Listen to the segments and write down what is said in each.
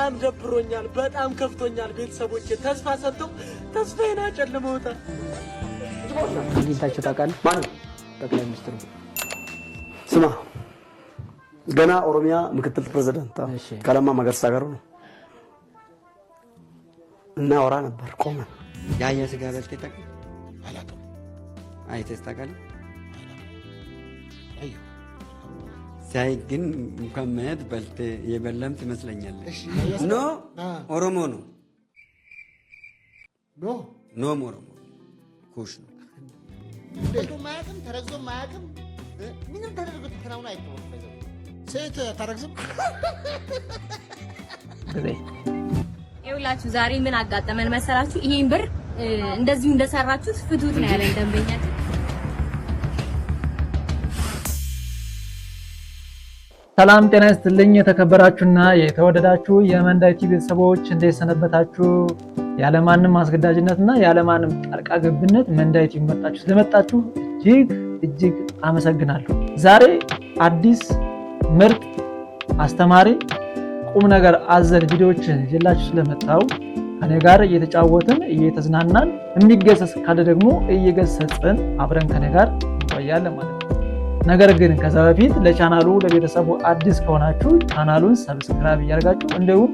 በጣም ደብሮኛል በጣም ከፍቶኛል ቤተሰቦቼ ተስፋ ሰጥተው ተስፋዬን አጨልመውታል አግኝታችሁ ታውቃለህ ማን ጠቅላይ ሚኒስትሩ ስማ ገና ኦሮሚያ ምክትል ፕሬዝዳንት ከለማ መገርሳ ጋር ነው እና ወራ ነበር ቆመን ያያ ስጋ በልተህ ታውቃለህ አላውቅም አይተህ ታውቃለህ አዩ ሳይ ግን እንኳን ማየት በልተህ የበላም ትመስለኛለህ ኖ ኦሮሞ ነው ኖ ኦሮሞ ኩሽ ነው ተደርጎ ማያውቅም ተረግዞ ማያውቅም ምንም ተደርጎ ተከናውኖ አይተውም ሴት ታረግዝም ይኸውላችሁ ዛሬ ምን አጋጠመን መሰላችሁ ይሄን ብር እንደዚሁ እንደሰራችሁት ፍቱት ነው ያለን ደንበኛችን ሰላም ጤና ይስጥልኝ የተከበራችሁና የተወደዳችሁ የመንዳይ ቲቪ ቤተሰቦች እንዴት ሰነበታችሁ ያለማንም አስገዳጅነትና ያለማንም ጣልቃ ገብነት መንዳይ ቲቪ መጣችሁ ስለመጣችሁ እጅግ አመሰግናለሁ ዛሬ አዲስ ምርጥ አስተማሪ ቁም ነገር አዘል ቪዲዮዎችን ይዤላችሁ ስለመጣሁ ከኔ ጋር እየተጫወትን እየተዝናናን የሚገሰጽ ካለ ደግሞ እየገሰጽን አብረን ከኔ ጋር እንቆያለን ማለት ነው ነገር ግን ከዛ በፊት ለቻናሉ ለቤተሰቡ አዲስ ከሆናችሁ ቻናሉን ሰብስክራይብ ያደርጋችሁ እንደውም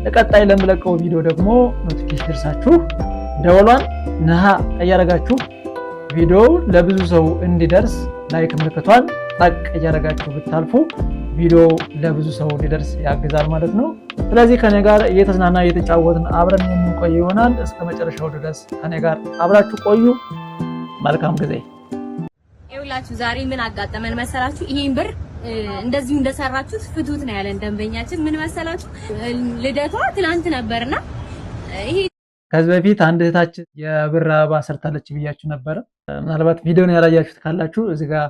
ለቀጣይ ለምለቀው ቪዲዮ ደግሞ ኖቲፊኬሽን ደርሳችሁ ደወሏን ነሃ ያደርጋችሁ ቪዲዮ ለብዙ ሰው እንዲደርስ ላይክ ምልክቷን ታቅ ያደርጋችሁ ብታልፉ ቪዲዮ ለብዙ ሰው እንዲደርስ ያግዛል ማለት ነው ስለዚህ ከኔ ጋር እየተዝናና እየተጫወትን አብረን የምንቆይ ይሆናል እስከ መጨረሻው ድረስ ከኔ ጋር አብራችሁ ቆዩ መልካም ጊዜ ይኸውላችሁ ዛሬ ምን አጋጠመን መሰላችሁ ይሄን ብር እንደዚሁ እንደሰራችሁት ፍቱት ነው ያለን ደንበኛችን ምን መሰላችሁ ልደቷ ትናንት ነበርና ይሄ ከዚህ በፊት አንድ እህታችን የብር አበባ ሰርታለች ብያችሁ ነበር ምናልባት ቪዲዮን ያላያችሁት ካላችሁ እዚህ ጋር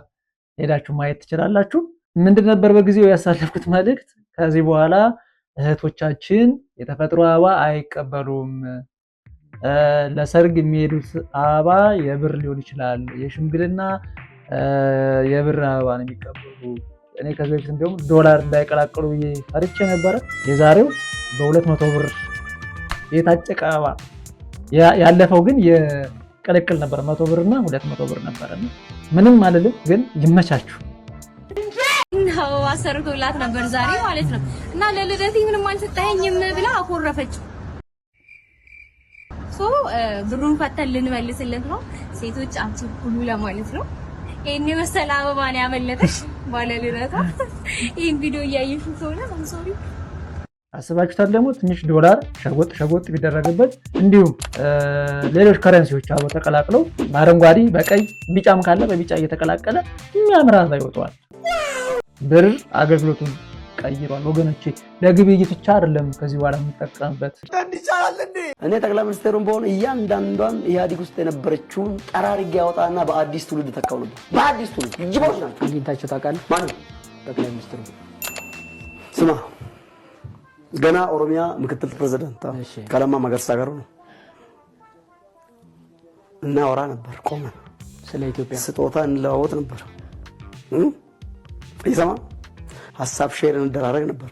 ሄዳችሁ ማየት ትችላላችሁ ምንድን ነበር በጊዜው ያሳለፍኩት መልእክት ከዚህ በኋላ እህቶቻችን የተፈጥሮ አበባ አይቀበሉም ለሰርግ የሚሄዱት አበባ የብር ሊሆን ይችላል የሽምግልና የብር አበባ ነው የሚቀበሉ እኔ ከዚህ በፊት እንደውም ዶላር እንዳይቀላቀሉ ፈርቼ ነበር የዛሬው በ200 ብር የታጨቀ አበባ ያለፈው ግን የቀለቅል ነበር 100 ብርና 200 ብር ነበርና ምንም አይደለም ግን ይመቻችሁ ነው አሰርቶላት ነበር ዛሬ ማለት ነው እና ለልደቴ ምንም አልሰጠኝም ብላ አኮረፈች ብሩን ፈተን ልንመልስለት ነው ሴቶች አንቺ ሁሉ ለማለት ነው ይሄን መሰለ አበባ ነው ያመለጠሽ ባለ ልደታ ይሄን ቪዲዮ እያየሽ ከሆነ ሶሪ አስባችሁታል ደግሞ ትንሽ ዶላር ሸጎጥ ቢደረግበት እንዲሁም ሌሎች ከረንሲዎች አብሮ ተቀላቅለው በአረንጓዴ በቀይ ቢጫም ካለ በቢጫ እየተቀላቀለ የሚያምር አበባ ይወጣዋል ብር አገልግሎቱን ቀይሯል ወገኖቼ ለግብይት ብቻ አይደለም ከዚህ በኋላ የምንጠቀምበት እኔ ጠቅላይ ሚኒስትሩን በሆነ እያንዳንዷን ኢህአዲግ ውስጥ የነበረችውን ጠራርግ ያወጣና በአዲስ ትውልድ ተካው ነበር በአዲስ ትውልድ ይጅቦች ናቸው አግኝታችሁ ታውቃለህ ማን ጠቅላይ ሚኒስትሩ ስማ ገና ኦሮሚያ ምክትል ፕሬዝዳንት ከለማ መገርሳ ጋር ነው እና ወራ ነበር ቆመን ስለ ኢትዮጵያ ስጦታ እንለዋወጥ ነበር ይሰማ ሐሳብ ሼር እንደራረግ ነበር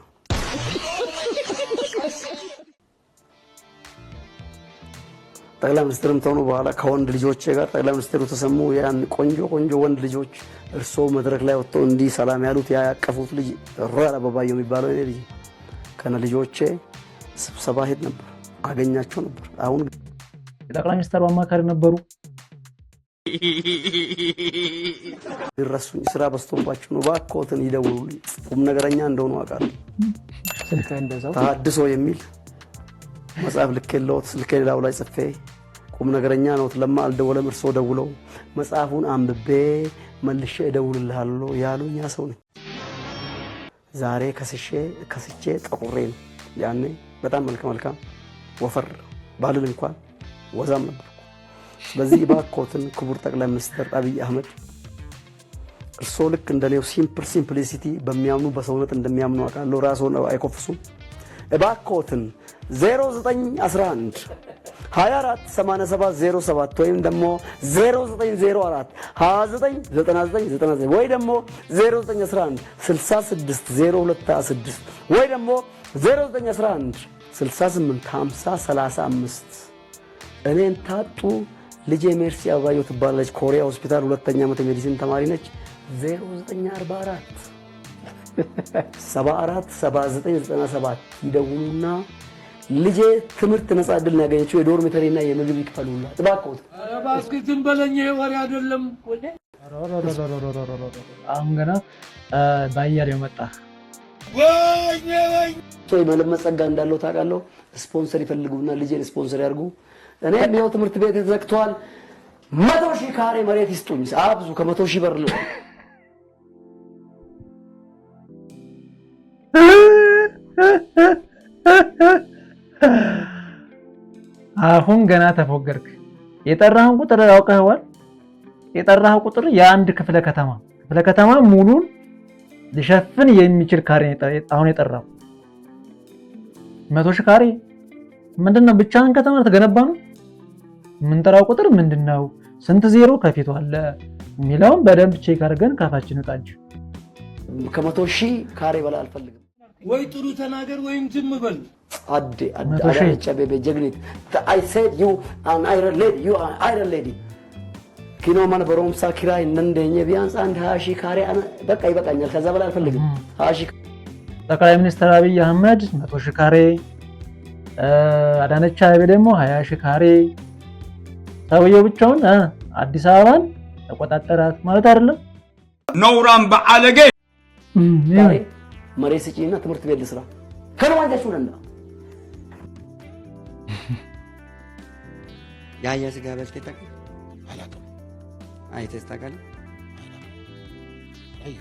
ጠቅላይ ሚኒስትርም ተሆኑ በኋላ ከወንድ ልጆቼ ጋር ጠቅላይ ሚኒስትሩ ተሰሙ ያን ቆንጆ ወንድ ልጆች እርሶ መድረክ ላይ ወጥቶ እንዲ ሰላም ያሉት ያቀፉት ልጅ ራራ ባባየው የሚባለው ልጅ ከነ ልጆቼ ስብሰባ ሄድ ነበር አገኛቸው ነበር አሁን ጠቅላይ ሚኒስትሩ አማካሪ ነበሩ ይረሱኝ ስራ በስቶባቸው ነው ባኮትን ይደውሉልኝ ቁም ነገረኛ እንደሆኑ አውቃለሁ ስልክ እንደዛው ተሐድሶ የሚል መጽሐፍ ልከለውት ስልከላው ላይ ጽፌ ቁም ነገረኛ ነው ለማ አልደወለም እርሶ ደውለው መጽሐፉን አንብቤ መልሼ እደውልልሃለሁ ያሉኝ ያ ሰው ነው ዛሬ ከስቼ ጠቁሬ ነው ያኔ በጣም መልካም ወፈር ባልል እንኳን ወዛም ነበር ስለዚህ ባኮትን ክቡር ጠቅላይ ሚኒስትር አብይ አህመድ እርሶ ልክ እንደኔው ሲምፕሊሲቲ በሚያምኑ በሰውነት እንደሚያምኑ አቃለው ራስዎን አይኮፍሱም ባኮትን 0911 248707 ወይም ደግሞ 0904 299999 ወይ ደግሞ 0911 660226 ወይ ደግሞ 0911 68 50 35 እኔን ታጡ ልጄ ሜርሲ አባዮ ትባላለች። ኮሪያ ሆስፒታል ሁለተኛ ዓመት ሜዲሲን ተማሪ ነች። 0944 74 79 97 ይደውሉና ልጄ ትምህርት ነፃ ዕድል ነው ያገኘችው የዶርሚተሪና የምግብ ይክፈሉላት እባክዎት። እባክህ ዝም በለኝ፣ ይሄ ወሬ አይደለም። አሁን ገና ባያሌው መጣ። ወይ መለመት ጸጋ እንዳለው ታውቃለሁ። ስፖንሰር ይፈልጉና ልጄን ስፖንሰር ያርጉ። እኔም ይኸው ትምህርት ቤት ተዘግቷል። 100,000 ካሬ መሬት ይስጡኝ። አብዙ ከ100,000 ብር ነው። አሁን ገና ተፎገርክ። የጠራህን ቁጥር ያውቀዋል። የጠራህ ቁጥር የአንድ ክፍለ ከተማ ሙሉን ሊሸፍን የሚችል ካሬ አሁን የጠራው 100,000 ካሬ ምንድነው? ብቻህን ከተማ ተገነባ ነው። የምንጠራው ቁጥር ምንድነው? ስንት ዜሮ ከፊቱ አለ የሚለውን በደንብ ቼክ አድርገን ካፋችን ወጣጅ። ከ100,000 ካሬ በላይ አልፈልግም። ወይ ጥሩ ተናገር ወይም ዝም በል። አዳነች አቤቤ ጀግኒት I said you an iron lady, you are iron lady ኪኖ ማን በሮምሳ ኪራይ እንደኛ ቢያንስ 20,000 ካሬ በቃ ይበቃኛል። ከዛ በላይ አልፈልግም። 20,000 ጠቅላይ ሚኒስትር አብይ አህመድ 100,000 ካሬ፣ አዳነች አቤቤ ደግሞ 20,000 ካሬ። ሰውየው ብቻውን አዲስ አበባን ተቆጣጠራት ማለት አይደለም። ነውራም በአለጌ መሬት ስጪና ትምህርት ቤት ልስራ ከነዋንጃችሁ ነና ያያ ስጋ በልተህ ታውቃለህ? አላውቅም። አይተህ ታውቃለህ? አይ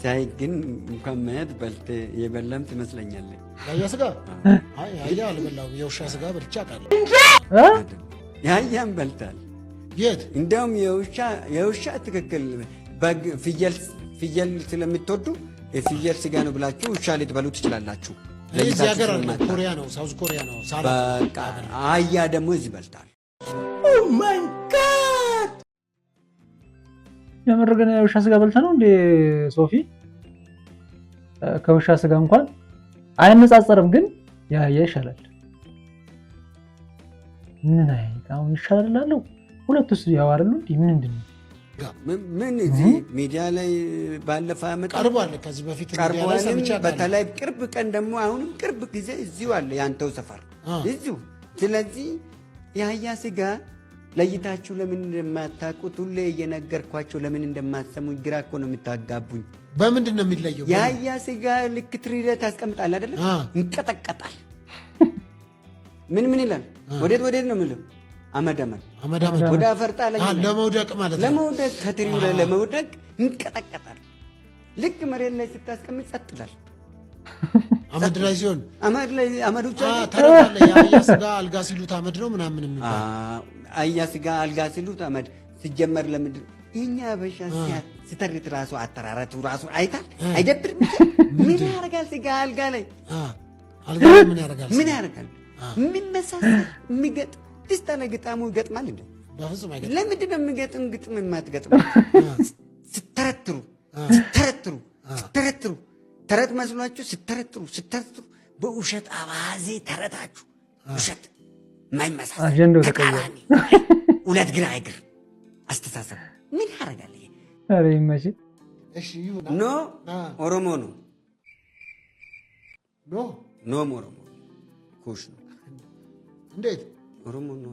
ሳይ ግን እንኳን ማየት በልተህ የበላም ትመስለኛለህ። ያያ ስጋ አይ ያያ አልበላሁም። የውሻ ስጋ በልቼ አውቃለሁ። ያያም በልታል። የት እንደውም የውሻ ትክክል በግ ፍየል ስለምትወዱ የፍየል ስጋ ነው ብላችሁ ውሻ ልትበሉ ትችላላችሁ። እዚህ ሀገር አለ ኮሪያ ነው፣ ሳውዝ ኮሪያ ነው። በቃ አያ ደግሞ እዚህ በልታል። ኦ ማይ ጋድ! የምር ግን የውሻ ስጋ በልተህ ነው እንዴ ሶፊ? ከውሻ ስጋ እንኳን አይነጻጸርም፣ ግን ያያ ይሻላል። ምን አሁን ይሻላል እላለሁ። ሁለቱስ ያው አይደሉ እንዴ? ምንድነው ምን እዚህ ሚዲያ ላይ ባለፈ አመት ቀርቧል። ከዚህ በፊት ሚዲያ ላይ ሰምቻ በተለይ ቅርብ ቀን ደግሞ አሁንም ቅርብ ጊዜ እዚሁ አለ ያንተው ሰፈር እዚሁ። ስለዚህ ያያ ስጋ ለይታችሁ ለምን እንደማታውቁት ሁሌ እየነገርኳቸው ለምን እንደማትሰሙኝ ግራ እኮ ነው የምታጋቡኝ። በምንድን ነው የሚለየው? ያያ ስጋ ልክ ትሪለት ታስቀምጣለህ አይደለ? እንቀጠቀጣል። ምን ይላል? ወዴት ነው የምለው? አመዳመን ወደ አፈርጣ ላይ ለመውደቅ ማለት ነው። ለመውደቅ ከትሪው ላይ ለመውደቅ እንቀጠቀጣል። ልክ መሬት ላይ ስታስቀምጥ ጸጥ ይላል። አመድ ላይ ሲሆን አመዱ ታረጋለህ። የአያ ስጋ አልጋ ሲሉት አመድ ነው ምናምን የሚባል አያ ስጋ አልጋ ሲሉት አመድ ሲጀመር ለምንድን የኛ አበሻ ስተርት ራሱ አተራረቱ ራሱ አይታል አይደብርም? ምን ያደርጋል ስጋ አልጋ ላይ አልጋ ላይ ምን ያደርጋል? የሚመሳሰል የሚገጥም ደስታ ላይ ግጣሙ ይገጥማል እንዴ? በፍጹም አይገጥም። ለምንድን ነው የሚገጥም ግጥም የማትገጥመው? ስተረትሩ ተረት መስሏችሁ ስተረትሩ በውሸት አባዜ ተረታችሁ ውሸት የማይመሳሰል አጀንዳው ተቀየረ። ሁለት ግራ እግር አስተሳሰብ ምን ያደርጋል ይሄ? ኧረ ይመች። እሺ ይሁን። ኖ ኦሮሞ ነው ኖ ኦሮሞ ኩሽ ነው። እንዴት ኦሮሞ ነው?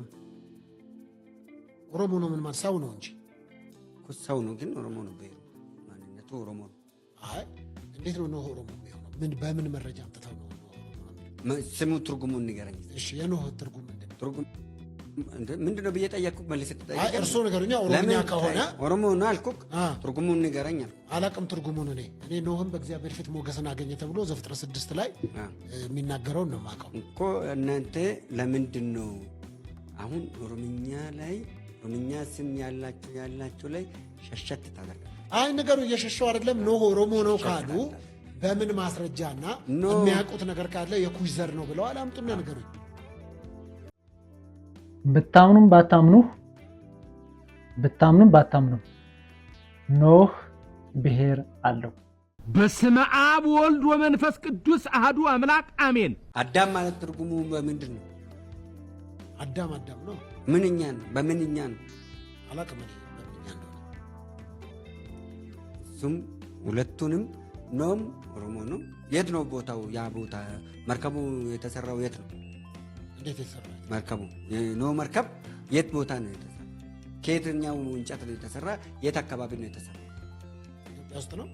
ኦሮሞ ነው ምን ማለት ሰው ነው እንጂ ሰው ነው ግን ኦሮሞ ነው። ብሄሩ ማንነቱ ኦሮሞ ነው። አይ እንዴት ነው ኦሮሞ የሚሆነው? በምን መረጃ አምጥተው ነው ስሙ? ትርጉሙን ንገረኝ። እሺ የኖህ ትርጉም ምንድን ነው? ትርጉም ምንድን ነው ብዬ ጠየቅኩህ። መልሰህ ትጠይቀኝ። አይ እርሶ ነገሩኛ ኦሮሞኛ ከሆነ ኦሮሞ ነው አልኩህ። ትርጉሙን ንገረኝ አልኩህ። አላቅም ትርጉሙን። እኔ ኖህም በእግዚአብሔር ፊት ሞገስን አገኘ ተብሎ ዘፍጥረት 6 ላይ የሚናገረውን ነው የማውቀው እኮ። እናንተ ለምንድን ነው አሁን ኦሮምኛ ስም ያላቸው ላይ ሸሸት ታደርጋለህ? አይ ነገሩ እየሸሸው አይደለም። ኖህ ኦሮሞ ነው ካሉ በምን ማስረጃና የሚያውቁት ነገር ካለ የኩሽ ዘር ነው ብለው አላምጡና ነገሩኝ። ብታምኑም ባታምኑ ኖህ ብሔር አለው። በስመ አብ ወልድ ወመንፈስ ቅዱስ አሐዱ አምላክ አሜን። አዳም ማለት ትርጉሙ በምንድን ነው? አዳም ነው። ምንኛ ነው? በምንኛ ነው? አላውቅም በምንኛ ነው። እሱም ሁለቱንም ኖም ኦሮሞ ነው። የት ነው ቦታው? ያ ቦታ መርከቡ የተሰራው የት ነው? እንዴት የተሰራ መርከቡ? ኖ መርከብ የት ቦታ ነው የተሰራ? ከየትኛው እንጨት ነው የተሰራ? የት አካባቢ ነው የተሰራ? ኢትዮጵያ ውስጥ ነው።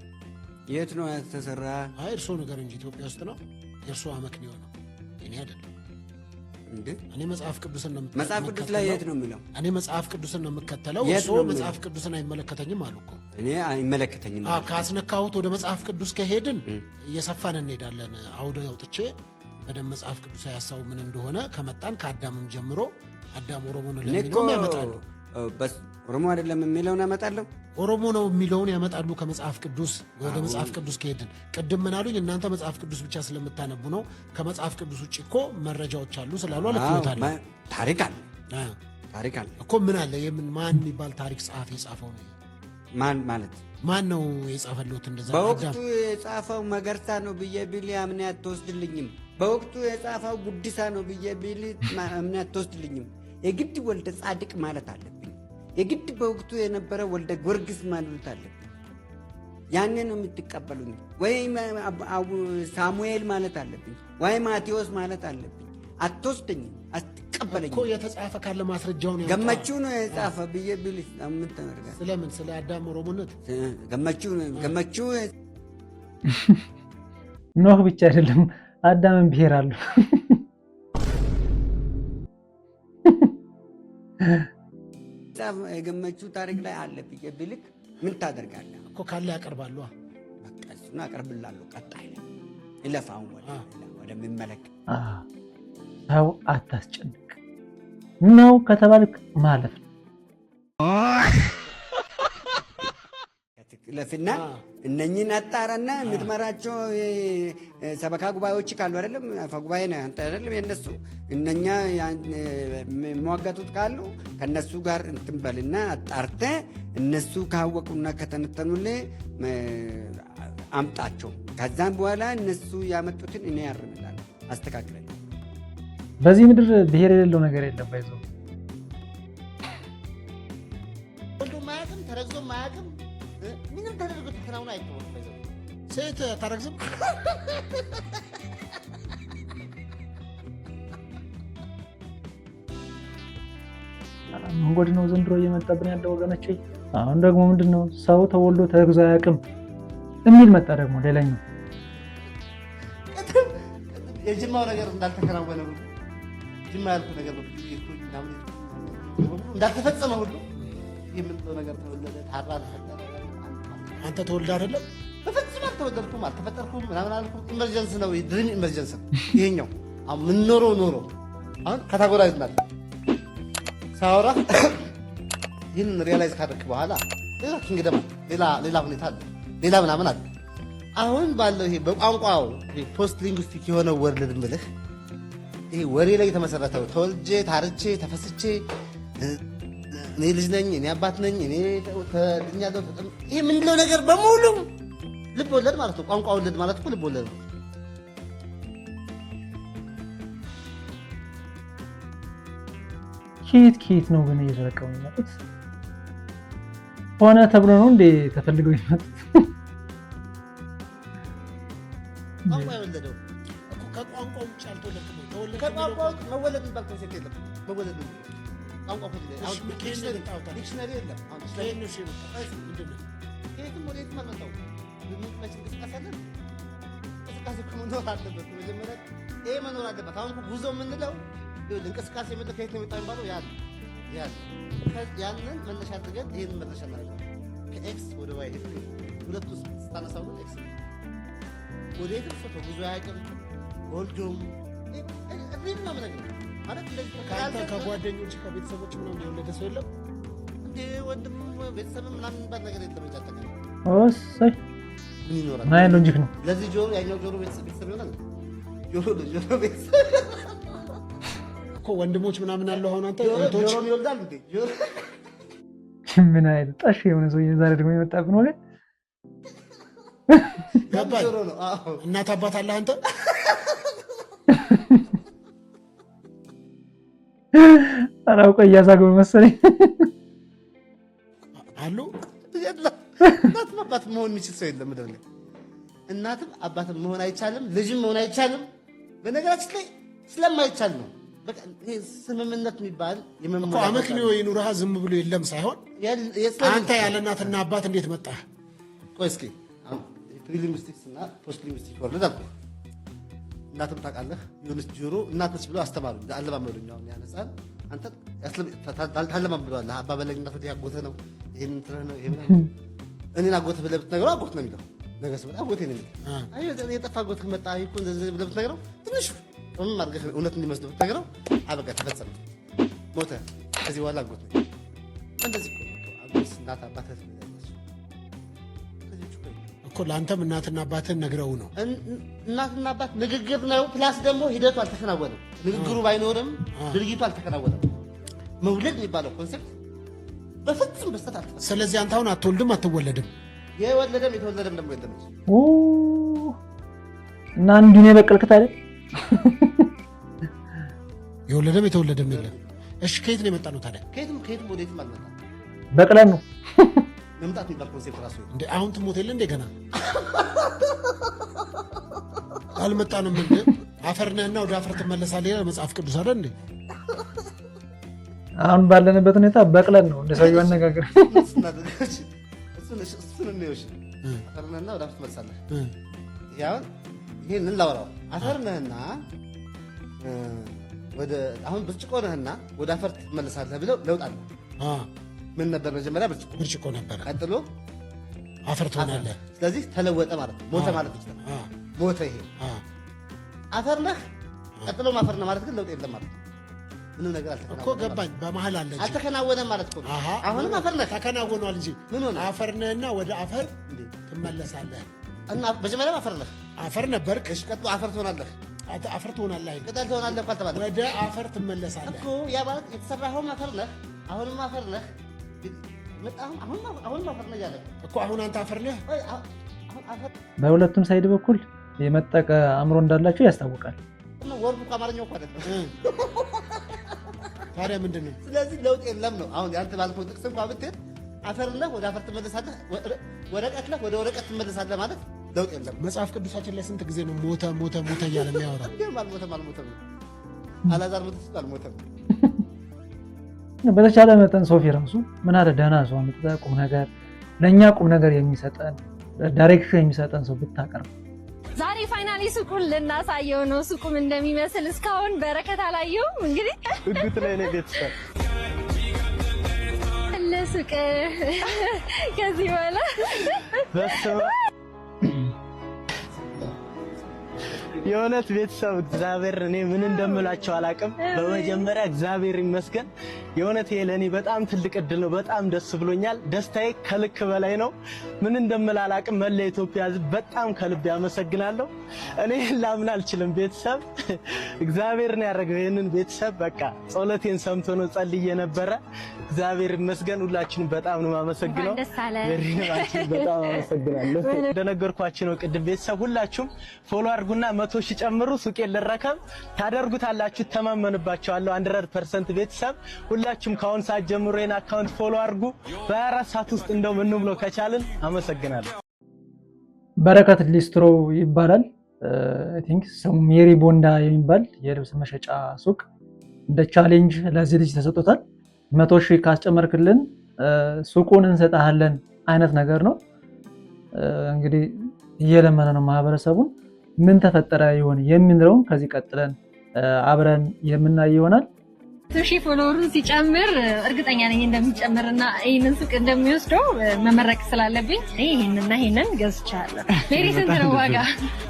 የት ነው የተሰራ? አይ እርሶ ነገር እንጂ ኢትዮጵያ ውስጥ ነው። የእርሶ አመክንዮ ነው፣ እኔ አይደለም። እንዴ እኔ መጽሐፍ ቅዱስን ነው የምከተለው። መጽሐፍ ቅዱስ ላይ የት ነው የሚለው? እኔ መጽሐፍ ቅዱስን ነው የምከተለው። እርሶ መጽሐፍ ቅዱስን አይመለከተኝም አሉ እኮ። እኔ አይመለከተኝም። ካስነካሁት ወደ መጽሐፍ ቅዱስ ከሄድን እየሰፋን እንሄዳለን። አውደ አውጥቼ በደንብ መጽሐፍ ቅዱስ ሐሳቡ ምን እንደሆነ ከመጣን ከአዳምም ጀምሮ አዳም ኦሮሞ ነው ለሚለው ያመጣሉ። ኦሮሞ አይደለም የሚለውን ያመጣሉ። ኦሮሞ ነው የሚለውን ያመጣሉ ከመጽሐፍ ቅዱስ። ወደ መጽሐፍ ቅዱስ ከሄድን ቅድም ምን አሉኝ? እናንተ መጽሐፍ ቅዱስ ብቻ ስለምታነቡ ነው። ከመጽሐፍ ቅዱስ ውጭ እኮ መረጃዎች አሉ ስላሉ አለክታለ። ታሪክ አለ እኮ። ምን አለ? ማን የሚባል ታሪክ ጸሐፊ የጻፈው ነው? ማን ነው የጻፈለት? እንደዛ በወቅቱ የጻፈው መገርሳ ነው ብዬ ቢል አምኔ አትወስድልኝም። በወቅቱ የጻፈው ጉዲሳ ነው ብዬ ቢል አምኔ አትወስድልኝም። የግድ ወልደ ጻድቅ ማለት አለብኝ። የግድ በወቅቱ የነበረ ወልደ ጊዮርጊስ ማለት አለብኝ። ያኔ ነው የምትቀበሉኝ። ወይም ሳሙኤል ማለት አለብኝ፣ ወይ ማቴዎስ ማለት አለብኝ። አትወስደኝም፣ አትቀበለኝም እኮ። የተጻፈ ካለ ማስረጃውን ያወጣ። ገመቹ ነው የጻፈ ብዬ ቢል ምን ተመርጋ? ስለምን? ስለ አዳም ኦሮሞነት ገመቹ ኖህ ብቻ አይደለም አዳምን ብሔር አሉ። የገመቹ ታሪክ ላይ አለ ብዬ ብልክ ምን ታደርጋለህ እኮ? ካለ ያቀርባሉ። በቃ እሱን አቀርብላለሁ። ቀጣይ ላይ ይለፋውን ወደሚመለከት ሰው አታስጨንቅ ነው ከተባልክ ማለፍ ነው። ለፍና እነኚህን አጣራና የምትመራቸው ሰበካ ጉባኤዎች ካሉ አይደለም፣ አፈጉባኤ ነህ አንተ አይደለም፣ የነሱ እነኛ የሚሟገቱት ካሉ ከነሱ ጋር እንትን በልና አጣርተህ እነሱ ካወቁና ከተነተኑልህ አምጣቸው። ከዛም በኋላ እነሱ ያመጡትን እኔ ያርምላል አስተካክለኝ። በዚህ ምድር ብሔር የሌለው ነገር የለም። ባይዞ ወንዱ ማያውቅም ተረግዞ ማያውቅም ምንም ተደርጎ ተከናውኖ አይተውም። ሴት ታረግዝም መንገድ ነው ዘንድሮ እየመጣብን ያለው ወገኖቼ። አሁን ደግሞ ምንድነው ሰው ተወልዶ ተረግዞ አያውቅም የሚል መጣ። ደግሞ ሌላኛው የጅማው ነገር እንዳልተከናወነ ነው። ጅማ ያልኩ ነገር ነው እንዳልተፈጸመ ሁሉ የምንለው ነገር ተወለደ ታራ ተፈጠረ። አንተ ተወልደ አይደለም? በፍጹም አልተወለድኩም፣ አልተፈጠርኩም፣ ምናምን አልኩም። ኢመርጀንስ ነው፣ ድሪም ኢመርጀንስ ነው ይሄኛው። አሁን ምን ኖሮ አሁን ካታጎራይዝ ናት ሳወራ ይህን ሪያላይዝ ካደረክ በኋላ ሌላ ኪንግደም ሌላ ሁኔታ አለ፣ ሌላ ምናምን አለ። አሁን ባለው ይሄ በቋንቋው ፖስት ሊንጉስቲክ የሆነ ወርልድ ምልህ ይሄ ወሬ ላይ የተመሰረተው ተወልጄ ታርቼ ተፈስቼ እኔ ልጅ ነኝ፣ እኔ አባት ነኝ፣ እኔ ተድኛለሁ፣ ይሄ የምንለው ነገር በሙሉ ልብ ወለድ ማለት ነው። ቋንቋ ወለድ ማለት እኮ ልብ ወለድ ነው። ኬት ነው ግን እየተረቀሙ የሚመጡት? ሆነ ተብሎ ነው እንዴ ተፈልገው የሚመጡት? ቋንቋ የወለደው ከቋንቋ ውጭ አልተወለድኩም። ከቋንቋ መወለድ የሚባል ኮንሴፕት የለም። መወለድ ቋንቋ ዲክሽነሪ የለም። ከየትም ወደ የትም አልመጣሁም። መች እንቅስቃሴ አለን? እንቅስቃሴ እኮ መኖር አለበት። መጀመሪያ ይሄ መኖር አለበት። አሁን ጉዞ የምንለው እንቅስቃሴ የምንለው ከየት ነው የመጣው የሚባለው ያንን መነሻ አድርገን ይህን መነሻ እናደርጋለን። ከኤክስ ወደ ዋይ ሁለቱ ስታነሳው ኤክስ ወደ የትም ሰው ተጉዞ አያውቅም። ወልዶም ሪል ነው የምነግርህ ማለት ከአንተ ከጓደኞች ከቤተሰቦች ምናምን የወለደ ሰው የለም እንዴ? ወንድም ቤተሰብ ምናምን የሚባል ነገር የለም። ይታጠቀ ኦሰይ ምን ይኖራል? ማይ ሎጂክ ነው። ለዚህ ጆሮ ያኛው ጆሮ ቤተሰብ ይሆናል። ጆሮ ቤተሰብ እኮ ወንድሞች ምናምን አለው። አሁን አንተ ጆሮ ይወልዳል እንዴ? ምን አይነት ጣሽ የሆነ ሰው ዛሬ ደግሞ የመጣብን ወገን ገባኝ። ጆሮ ነው። አዎ እናት አባት አለ አንተ? አራውቀ እያዛገው መሰለኝ አሉ። እናትም አባትም መሆን የሚችል ሰው የለም ምድር ላይ። እናትም አባትም መሆን አይቻልም፣ ልጅም መሆን አይቻልም። በነገራችን ላይ ስለማይቻል ነው። በቃ ይሄ ስምምነት የሚባል እኮ አመክንዮ ይኑርሃ ዝም ብሎ የለም ሳይሆን አንተ ያለ እናትና አባት እንዴት መጣህ? ቆይ እስኪ አሁን ፕሪሊንግዊስቲክስ እና ፖስት ሊንግዊስቲክ ወርድ አልኩ። እናትም ታውቃለህ የሆነች ጆሮ እናት ነች ብለው አስተማሩ። አለማመዱኝ አሁን ያነሳል አንተ ታለማምደዋለህ። አባ በለኝ እናት ወዲህ አጎትህ ነው ይሄን እንትነህ ነው ይሄ ምናምን እኔን አጎትህ ብለህ ብትነግረው አጎት ነው የሚለው። ነገ ስመጣ አጎቴ ነው የሚለው። አይ የጠፋ አጎትህ መጣ እኮ እንደዚህ ብለህ ብትነግረው ትንሽ ምን ማድረግ እውነት እንዲመስለው ብትነግረው አበቃ ተፈጸመ፣ ሞተ። ከዚህ በኋላ አጎት ነው እንደዚህ አጎት እናት አባትህ እኮ ለአንተም እናትና አባትህን ነግረው ነው። እናትና አባት ንግግር ነው ፕላስ ደግሞ ሂደቱ አልተከናወነም። ንግግሩ ባይኖርም ድርጊቱ አልተከናወነም። መውለድ የሚባለው ኮንሴፕት በፍጹም በስተት አልተፈጸመም። ስለዚህ አንተ አሁን አትወልድም አትወለድም። የወለደም የተወለደም ደግሞ የለም እና እንዲህ ነው የበቀልክት አይደል? የወለደም የተወለደም የለም። እሺ ከየት ነው የመጣ ነው ታዲያ? ከየትም ወዴትም አልመጣም። በቅለን ነው መምጣት የሚባል ኮንሴፕት ራሱ እንዴ አሁን ትሞት የለ እንደ ገና አልመጣንም እንዴ? አፈር ነህና ወደ አፈር ትመለሳለህ ይላል መጽሐፍ ቅዱስ አይደል እንዴ? አሁን ባለንበት ሁኔታ በቅለን ነው እንደ ሰውየው አነጋገር። እሱን ነው አፈር ነህና ወደ አፈር ትመለሳለህ። ያው ይሄንን ላወራው አፈር ነህና ወደ አሁን ብርጭቆ ነህና ወደ አፈር ትመለሳለህ ብለው ለውጥ አለ። ምን ነበር መጀመሪያ? ብርጭቆ ነበር። ቀጥሎ አፈር ትሆናለህ። ስለዚህ ተለወጠ ማለት ነው። ሞተ ማለት ይችላል። ሞተ። ይሄ አፈር ነህ፣ ቀጥሎ አፈር ነህ ማለት ግን ለውጥ የለም ማለት ነው። ምንም ነገር አልተከናወነም እኮ ገባኝ። በመሀል አለ እንጂ አልተከናወነም ማለት ነው። አሁንም አፈር ነህ። ተከናወኗል እንጂ ምን ሆነ? አፈር ነህና ወደ አፈር ትመለሳለህ። እና መጀመሪያ አፈር ነህ፣ አፈር ነበርክ። እሺ፣ ቀጥሎ አፈር ትሆናለህ። አፈር ትሆናለህ። ቅጠል ትሆናለህ እኮ አልተባለም። ወደ አፈር ትመለሳለህ እኮ ያ ማለት የተሰራኸውም አፈር ነህ፣ አሁንም አፈር ነህ። አሁን አፈር ነህ እያለ እኮ አሁን አንተ አፈር ነህ። በሁለቱም ሳይድ በኩል የመጠቀ አእምሮ እንዳላቸው ያስታውቃል። ወርዱ ከአማርኛው እኮ አይደለም። ታዲያ ምንድን ነው? ስለዚህ ለውጥ የለም ነው። አሁን ያንተ ባልከው ጥቅስ እንኳን ብትሄድ አፈር ነህ ወደ አፈር ትመለሳለህ፣ ወረቀት ነህ ወደ ወረቀት ትመለሳለህ ማለት ለውጥ የለም። መጽሐፍ ቅዱሳችን ላይ ስንት ጊዜ ነው ሞተ ሞተ ሞተ እያለ የሚያወራው? አልሞተም አላዛር ሞተ ሲል አልሞተም። በተቻለ መጠን ሶፊ ራሱ ምን አለ ደህና ሰው አምጥተህ ቁም ነገር ለእኛ ቁም ነገር የሚሰጠን ዳይሬክሽን የሚሰጠን ሰው ብታቀርብ። ዛሬ ፋይናሊ ሱቁን ልናሳየው ነው። ሱቁም እንደሚመስል እስካሁን በረከት አላየውም። እንግዲህ እጉት ላይ ነው ቤተሰብ ለሱቅ ከዚህ በኋላ የእውነት ቤተሰብ እግዚአብሔር እኔ ምን እንደምላቸው አላቅም። በመጀመሪያ እግዚአብሔር ይመስገን። የእውነት ይሄ ለእኔ በጣም ትልቅ እድል ነው። በጣም ደስ ብሎኛል። ደስታዬ ከልክ በላይ ነው። ምን እንደምል አላቅም። መላ ኢትዮጵያ ሕዝብ በጣም ከልብ ያመሰግናለሁ። እኔ ላምን አልችልም። ቤተሰብ እግዚአብሔር ነው ያደረገው ይሄንን። ቤተሰብ በቃ ጸሎቴን ሰምቶ ነው ጸልዬ ነበረ። እግዚአብሔር ይመስገን። ሁላችንም በጣም ነው የማመሰግነው። በጣም አመሰግናለሁ። እንደነገርኳችሁ ነው ቅድም ቤተሰብ ሁላችሁም ፎሎ አድርጉና 100 ሺህ ጨምሩ። ሱቄን ልረከብ ታደርጉታላችሁ። ተማመንባችኋለሁ 100% ቤተሰብ ሁላችሁም ካሁን ሰዓት ጀምሮ የኔ አካውንት ፎሎ አድርጉ። በ24 ሰዓት ውስጥ እንደው ምን ብሎ ከቻልን አመሰግናለሁ። በረከት ሊስትሮ ይባላል። አይ ቲንክ ሰው ሜሪ ቦንዳ የሚባል የልብስ መሸጫ ሱቅ እንደ ቻሌንጅ ለዚህ ልጅ ተሰጥቶታል። 100 ሺህ ካስጨመርክልን ሱቁን እንሰጣለን አይነት ነገር ነው። እንግዲህ እየለመነ ነው ማህበረሰቡን። ምን ተፈጠረ ይሆን የሚለውን ከዚህ ቀጥለን አብረን የምናይ ይሆናል። ሺ ፎሎወሩን ሲጨምር እርግጠኛ ነኝ እንደሚጨምርና ይሄንን ሱቅ እንደሚወስደው መመረቅ ስላለብኝ ይሄንን ገዝቻለሁ። ሜሪ ስንት ነው ዋጋ?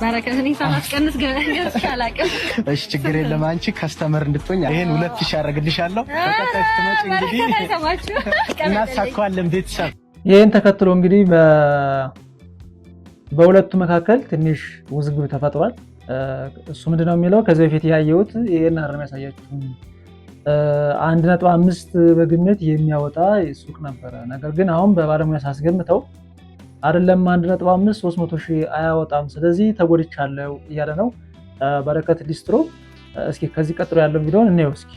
በረከት እኔ ሳላስቀንስ ገዝቼ አላውቅም። እሺ ችግር የለም። አንቺ ከስተመር እንድትሆኝ ይሄን 2000 አደርግልሻለሁ። በቀጣይ ስትመጪ እንግዲህ እናሳካዋለን ቤተሰብ። ይሄን ተከትሎ እንግዲህ በሁለቱ መካከል ትንሽ ውዝግብ ተፈጥሯል። እሱ ምንድነው የሚለው ከዚህ በፊት ያየሁት ይሄን አረም ያሳያችሁ 1.5 በግምት የሚያወጣ ሱቅ ነበረ። ነገር ግን አሁን በባለሙያ ሳስገምተው አይደለም 1.5 300,000 አያወጣም። ስለዚህ ተጎድቻለሁ እያለ ነው በረከት ሊስትሮ። እስኪ ከዚህ ቀጥሎ ያለው ቪዲዮን እንየው እስኪ።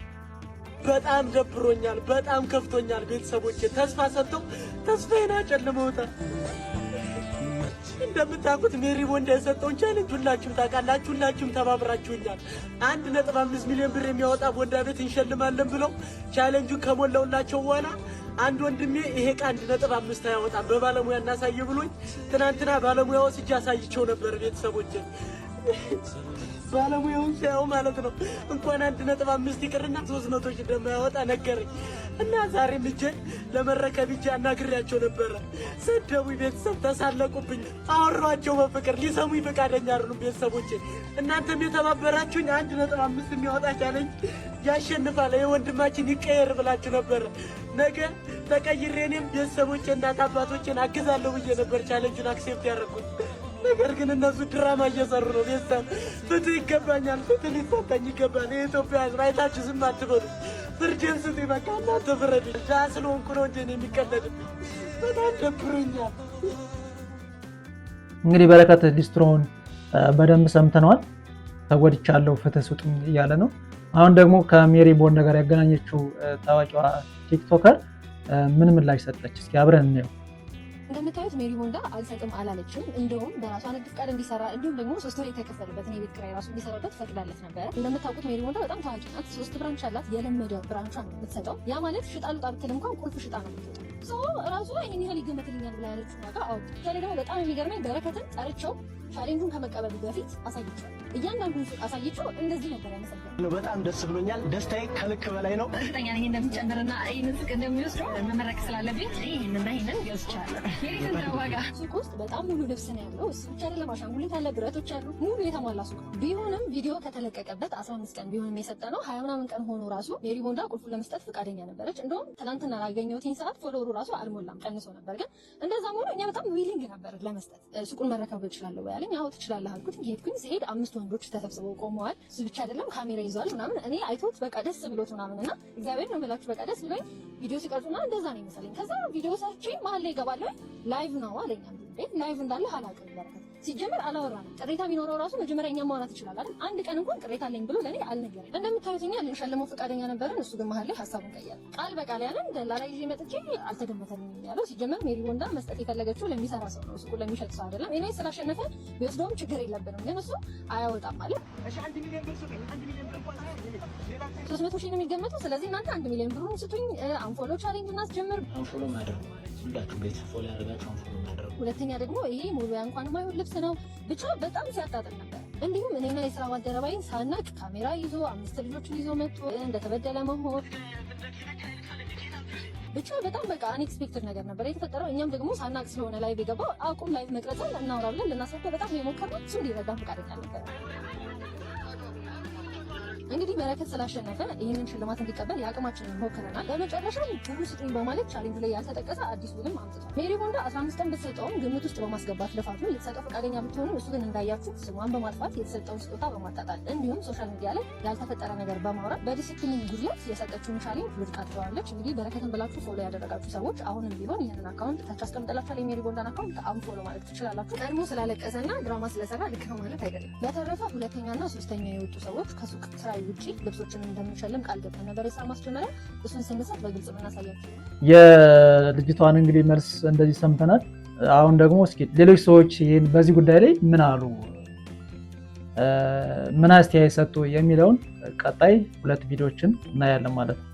በጣም ደብሮኛል፣ በጣም ከፍቶኛል። ቤተሰቦቼ ተስፋ ሰጥተው ተስፋዬን አጨልመውታል። እንደምታውቁት ሜሪ ቦንዳ የሰጠውን ቻሌንጅ ሁላችሁም ታውቃላችሁ፣ ሁላችሁም ተባብራችሁኛል። 1.5 ሚሊዮን ብር የሚያወጣ ቦንዳ ቤት እንሸልማለን ብለው ቻሌንጁን ከሞላውላቸው በኋላ አንድ ወንድሜ ይሄ ዕቃ 1.5 አያወጣም በባለሙያ እናሳየ ብሎኝ ትናንትና ባለሙያ ወስጄ አሳይቸው ነበር። ቤተሰቦቼ ባለሙያውን ሳይው ማለት ነው እንኳን 1.5 ይቅርና 300 ሺህ እንደማያወጣ ነገረኝ እና ዛሬ ልጄ ለመረከብ እጄ አናግሬያቸው ነበረ። ሰደቡኝ፣ ቤተሰብ ተሳለቁብኝ፣ አወራቸው በፍቅር ሊሰሙኝ ፈቃደኛ አይደሉም። ቤተሰቦቼ እናንተም የተባበራችሁኝ 1.5 የሚያወጣ ቻሌንጅ ያሸንፋል የወንድማችን ይቀየር ብላችሁ ነበረ። ነገ ተቀይሬ እኔም ቤተሰቦቼ እናት አባቶቼን አግዛለሁ ብዬ ነበር ቻሌንጁን አክሴፕት ያደረኩት። ነገር ግን እነሱ ድራማ እየሰሩ ነው። ቤተሰብ ፍትህ ይገባኛል፣ ፍትህ ሊሰጠኝ ይገባል። የኢትዮጵያ ሕዝብ አይታችሁ ዝም አትበሉ፣ ፍርዴን ስጡኝ። በቃ እናንተ ፍረዱ። ድሀ ስለሆንኩ ነው እንጂ የሚቀለድ በጣም ደብሮኛል። እንግዲህ በረከት ሊስትሮውን በደንብ ሰምተነዋል። ተጎድቻለሁ ፍትህ ስጡኝ እያለ ነው። አሁን ደግሞ ከሜሪ ቦንዳ ጋር ያገናኘችው ታዋቂዋ ቲክቶከር ምን ምላሽ ሰጠች? እስኪ አብረን እንየው። እንደምታዩት ሜሪ ቦንዳ አልሰጥም አላለችም። እንደውም በራሷ ንግድ ፍቃድ እንዲሰራ እንዲሁም ደግሞ 3 ወር የተከፈለበትን የቤት ኪራይ ራሱ እንዲሰራበት ፈቅዳለት ነበረ። እንደምታውቁት ሜሪ ቦንዳ በጣም ታዋቂ ናት። 3 ብራንች አላት። የለመደ ብራንቿን ነው የምትሰጠው። ያ ማለት ሽጣ ልውጣ ብትል እንኳን ቁልፍ ሽጣ ነው የምትወጣው። ራሱ ይህን ያህል ይገመትልኛል ብላ ያለችው ዋጋ አውጥ። ከላይ ደግሞ በጣም የሚገርመኝ በረከትን ጠርቸው ቻሌንጁን ከመቀበሉ በፊት አሳይቼው እያንዳንዱን ሱቅ አሳይቼው እንደዚህ ነበር ያመሰገነው። በጣም ደስ ብሎኛል። ደስታዬ ከልክ በላይ ነው። እርግጠኛ ነኝ እንደሚጨምርና ይህንን ሱቅ እንደሚወስደው መመረቅ ስላለብኝ ይህንና ይህንን ገዝቻለሁ። ዋጋ ሱቅ ውስጥ በጣም ሙሉ ልብስ ነው ያለው። እሱ ብቻ አይደለም፣ አሻንጉሊት አለ፣ ብረቶች አሉ፣ ሙሉ የተሟላ ሱቅ ነው። ቢሆንም ቪዲዮ ከተለቀቀበት 15 ቀን ቢሆንም የሰጠነው 20 ምናምን ቀን ሆኖ ራሱ ሜሪ ቦንዳ ቁልፉን ለመስጠት ፈቃደኛ ነበረች። እንደውም ትናንትና ላገኘሁትኝ ሰዓት ፎሎወሩ ራሱ አልሞላም፣ ቀንሶ ነበር። ግን እንደዛም ሆኖ እኛ በጣም ዊሊንግ ነበር ለመስጠት። ሱቁን መረከብ እችላለሁ ያለኝ፣ አዎ ትችላለህ አልኩት። ሄድኩኝ። ሲሄድ 5 ወንዶች ተሰብስበው ቆመዋል። እሱ ብቻ አይደለም ካሜራ ይዟል ምናምን። እኔ አይቶት በቃ ደስ ብሎት ምናምን እና እግዚአብሔር ነው የምላችሁ በቃ ደስ ብሎኝ ቪዲዮ ሲቀርጹና እንደዛ ነው ይመስለኝ። ከዛ ቪዲዮ ሰርቼ መሀል ላይ ይገባለሁ። ላይቭ ነው አለኝ። ላይቭ እንዳለ አላውቅም። በረከት ሲጀምር አላወራንም። ቅሬታ ቢኖረው ራሱ መጀመሪያ እኛም ማውራት ይችላል አይደል? አንድ ቀን እንኳን ቅሬታ አለኝ ብሎ ለኔ አልነገረም። እንደምታዩት እኛ ልንሸልመው ፈቃደኛ ነበርን። እሱ ግን መሀል ላይ ሀሳቡን ቀየረ። ቃል በቃል ያለን ደላላ ይዤ መጥቼ አልተገመተልኝም ያለው። ሲጀመር ሜሪ ቦንዳ መስጠት የፈለገችው ለሚሰራ ሰው ነው፣ ሱቁን ለሚሸጥ ሰው አይደለም። እኔ ስላሸነፈ ቢወስደውም ችግር የለብንም፣ ግን እሱ አያወጣም ማለት 300 ሺህ ነው የሚገመተው። ስለዚህ እናንተ 1 ሚሊዮን ብሩን ስጡኝ፣ አንፎሎ ቻሌንጅ እናስጀምር። አንፎሎ ማድረግ ሁላችሁ ቤት ፎሎ ያደረጋችሁ አንፎሎ ማድረግ። ሁለተኛ ደግሞ ይሄ ሙሉያ እንኳን የማይሆን ልብስ ነው። ብቻ በጣም ሲያጣጥል ነበር። እንዲሁም እኔና የስራ ባልደረባዬን ሳናቅ ካሜራ ይዞ 5 ልጆችን ይዞ መጥቶ እንደተበደለ መሆን ብቻ በጣም በቃ አንኤክስፔክትድ ነገር ነበር የተፈጠረው። እኛም ደግሞ ሳናቅ ስለሆነ ላይቭ የገባው አቁም ላይቭ መቅረጽን እናውራ ብለን ልናስረዳው በጣም የሞከርነው እሱ ሊረዳን ፈቃደኛ ነበር። እንግዲህ በረከት ስላሸነፈ ይህንን ሽልማት እንዲቀበል የአቅማችንን ሞክረናል። በመጨረሻም ብሩ ስጡኝ በማለት ቻሌንጅ ላይ ያልተጠቀሰ አዲስ ውልም አምጥቷል። ሜሪ ቦንዳ 15 ቀን ብትሰጠውም ግምት ውስጥ በማስገባት ልፋቱን ልትሰጠው ፈቃደኛ ብትሆንም እሱ ግን እንዳያችሁ ስሟን በማጥፋት የተሰጠውን ስጦታ በማጣጣል እንዲሁም ሶሻል ሚዲያ ላይ ያልተፈጠረ ነገር በማውራት በዲሲፕሊን ጉድለት የሰጠችውን ቻሌንጅ ውድቅ አድርገዋለች። እንግዲህ በረከትን ብላችሁ ፎሎ ያደረጋችሁ ሰዎች አሁንም ቢሆን ይህንን አካውንት ታች አስቀምጥላችኋል። የሜሪ ቦንዳን አካውንት አሁን ፎሎ ማለት ትችላላችሁ። ቀድሞ ስላለቀሰና ድራማ ስለሰራ ልክ ነው ማለት አይደለም። በተረፈ ሁለተኛና ሶስተኛ የወጡ ሰዎች ከሱቅ ስራ ውጪ ልብሶችን እንደምንሸልም ቃል ገብተን ነበር። የስራ ማስጀመሪያ እሱን ስንሰጥ በግልጽ ምናሳያችሁ። የልጅቷን እንግዲህ መልስ እንደዚህ ሰምተናል። አሁን ደግሞ እስኪ ሌሎች ሰዎች ይህን በዚህ ጉዳይ ላይ ምን አሉ፣ ምን አስተያየት ሰጡ የሚለውን ቀጣይ 2 ቪዲዮዎችን እናያለን ማለት ነው።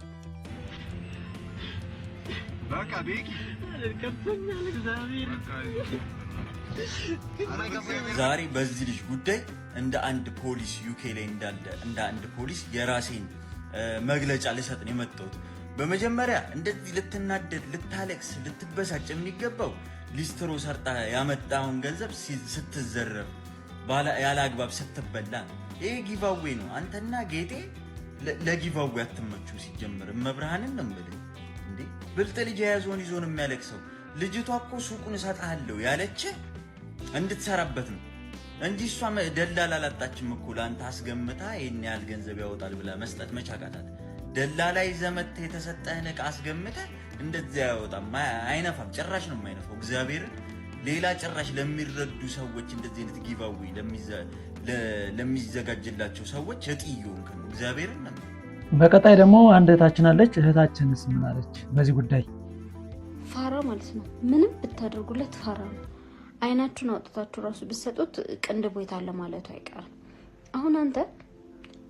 ዛሬ በዚህ ልጅ ጉዳይ እንደ አንድ ፖሊስ ዩኬ ላይ እንዳለ እንደ አንድ ፖሊስ የራሴን መግለጫ ልሰጥ ነው የመጣሁት። በመጀመሪያ እንደዚህ ልትናደድ፣ ልታለቅስ፣ ልትበሳጭ የሚገባው ሊስትሮ ሰርጣ ያመጣውን ገንዘብ ስትዘረፍ ያለ አግባብ ስትበላ ነው። ይሄ ጊቫዌ ነው። አንተና ጌጤ ለጊቫዌ አትመቹ። ሲጀምር መብርሃንን ነው የምልህ እንዴ። ብልጥ ልጅ የያዘውን ይዞ ነው የሚያለቅሰው። ልጅቷ እኮ ሱቁን እሰጥሃለሁ ያለች እንድትሰራበት ነው እንጂ እሷ ደላላ አላጣችም እኮ ለአንተ አስገምታ ይሄን ያህል ገንዘብ ያወጣል ብላ መስጠት መቻቃታት። ደላላ ይዘህ መተህ የተሰጠህን ዕቃ አስገምተህ እንደዚያ ያወጣም አይነፋም፣ ጭራሽ ነው የማይነፋው። እግዚአብሔርን ሌላ ጭራሽ ለሚረዱ ሰዎች እንደዚህ አይነት ጊቫዌ ለሚዘጋጅላቸው ሰዎች እጥዩን ከ እግዚአብሔርን ነው። በቀጣይ ደግሞ አንድ እህታችን አለች። እህታችንስ ምን አለች በዚህ ጉዳይ? ፋራ ማለት ነው። ምንም ብታደርጉለት ፋራ ነው። አይናችሁን አውጥታችሁ ራሱ ብትሰጡት ቅንድቦ የታለ ማለቱ አይቀርም። አሁን አንተ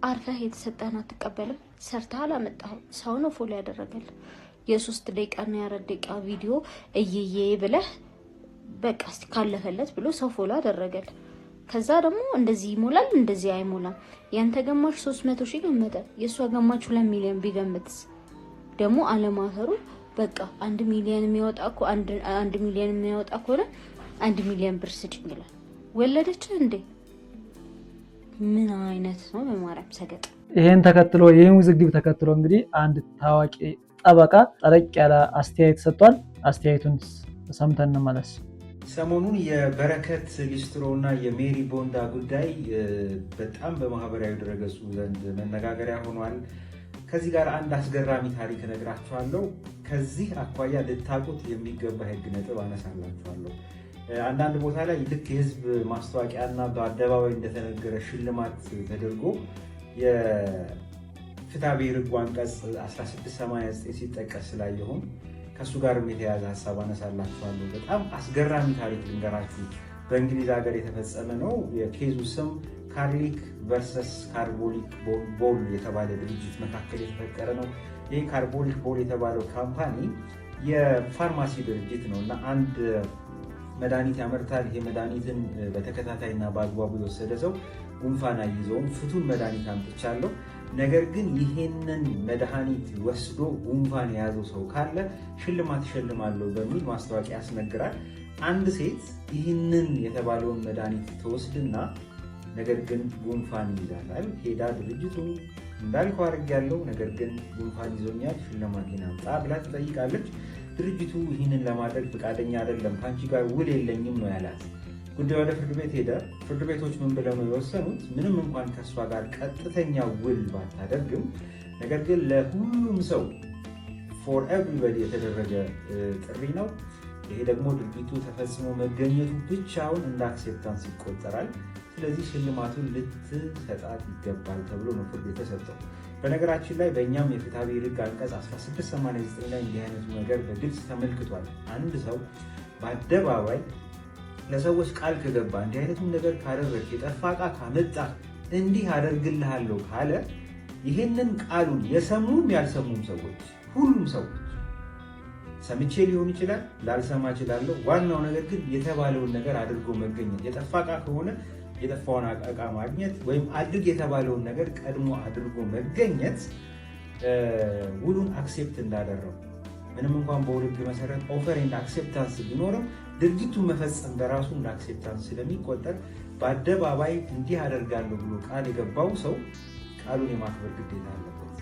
አርፈህ የተሰጠህን አትቀበልም። ሰርተህ አላመጣኸው ሰው ነው ፎሎ ያደረገል። የ3 ደቂቃና የ4 ደቂቃ ቪዲዮ እየዬ ብለህ በቃ እስቲ ካለፈለት ብሎ ሰው ፎሎ አደረገል። ከዛ ደግሞ እንደዚህ ይሞላል እንደዚህ አይሞላም። ያንተ ገማሽ 300,000 ገመተ፣ የሷ ገማች 2 ሚሊዮን ቢገምትስ ደግሞ አለማፈሩ በቃ 1 ሚሊዮን የሚያወጣ እኮ 1 ሚሊዮን የሚያወጣ ከሆነ 1 ሚሊዮን ብር ስጭኝ ይላል። ወለደች እንዴ? ምን አይነት ነው? በማርያም ሰገጥ። ይሄን ተከትሎ ይሄን ውዝግብ ተከትሎ እንግዲህ አንድ ታዋቂ ጠበቃ ጠለቅ ያለ አስተያየት ሰጥቷል። አስተያየቱን ሰምተን እንመለስ። ሰሞኑን የበረከት ሊስትሮ እና የሜሪ ቦንዳ ጉዳይ በጣም በማህበራዊ ድረገጹ ዘንድ መነጋገሪያ ሆኗል። ከዚህ ጋር አንድ አስገራሚ ታሪክ እነግራችኋለሁ። ከዚህ አኳያ ልታውቁት የሚገባ ህግ ነጥብ አነሳላችኋለሁ። አንዳንድ ቦታ ላይ ልክ የህዝብ ማስታወቂያና በአደባባይ እንደተነገረ ሽልማት ተደርጎ የፍትሐብሔር ህግ አንቀጽ 1689 ሲጠቀስ ስላየሁም ከሱ ጋርም የተያዘ ሀሳብ አነሳላችኋለሁ። በጣም አስገራሚ ታሪክ ልንገራችሁ። በእንግሊዝ ሀገር የተፈጸመ ነው። የኬዙ ስም ካርሊክ ቨርሰስ ካርቦሊክ ቦል የተባለ ድርጅት መካከል የተፈጠረ ነው። ይህ ካርቦሊክ ቦል የተባለው ካምፓኒ የፋርማሲ ድርጅት ነው እና አንድ መድኃኒት ያመርታል። ይሄ መድኃኒትን በተከታታይና በአግባቡ የወሰደ ሰው ጉንፋን አይዘውም። ፍቱን መድኃኒት አምጥቻለሁ፣ ነገር ግን ይሄንን መድኃኒት ወስዶ ጉንፋን የያዘው ሰው ካለ ሽልማት እሸልማለሁ በሚል ማስታወቂያ ያስነግራል። አንድ ሴት ይህንን የተባለውን መድኃኒት ትወስድና ነገር ግን ጉንፋን ይይዛታል። ሄዳ ድርጅቱ እንዳልከው አድርጌያለሁ፣ ነገር ግን ጉንፋን ይዞኛል፣ ሽልማቴን አምጣ ብላ ትጠይቃለች። ድርጅቱ ይህንን ለማድረግ ፈቃደኛ አይደለም፣ ከአንቺ ጋር ውል የለኝም ነው ያላት። ጉዳዩ ወደ ፍርድ ቤት ሄደ። ፍርድ ቤቶች ምን ብለው ነው የወሰኑት? ምንም እንኳን ከእሷ ጋር ቀጥተኛ ውል ባታደርግም፣ ነገር ግን ለሁሉም ሰው ፎር ኤቭሪበዲ የተደረገ ጥሪ ነው። ይሄ ደግሞ ድርጊቱ ተፈጽሞ መገኘቱ ብቻውን እንደ አክሴፕታንስ ይቆጠራል። ስለዚህ ሽልማቱን ልትሰጣት ይገባል ተብሎ ነው ፍርድ የተሰጠው። በነገራችን ላይ በእኛም የፍትሐብሔር ህግ አንቀጽ 1689 ላይ እንዲህ አይነቱ ነገር በግልጽ ተመልክቷል። አንድ ሰው በአደባባይ ለሰዎች ቃል ከገባ እንዲህ አይነቱን ነገር ካደረግ፣ የጠፋ ዕቃ ካመጣ እንዲህ አደርግልሃለሁ ካለ ይህንን ቃሉን የሰሙም ያልሰሙም ሰዎች ሁሉም ሰዎች ሰምቼ ሊሆን ይችላል፣ ላልሰማ እችላለሁ። ዋናው ነገር ግን የተባለውን ነገር አድርጎ መገኘት፣ የጠፋ ዕቃ ከሆነ የጠፋውን ዕቃ ማግኘት ወይም አድርግ የተባለውን ነገር ቀድሞ አድርጎ መገኘት ውሉን አክሴፕት እንዳደረው ምንም እንኳን በውል ህግ መሰረት ኦፈር ኤንድ አክሴፕታንስ ቢኖርም ድርጊቱን መፈጸም በራሱ እንደ አክሴፕታንስ ስለሚቆጠር በአደባባይ እንዲህ አደርጋለሁ ብሎ ቃል የገባው ሰው ቃሉን የማክበር ግዴታ አለበት።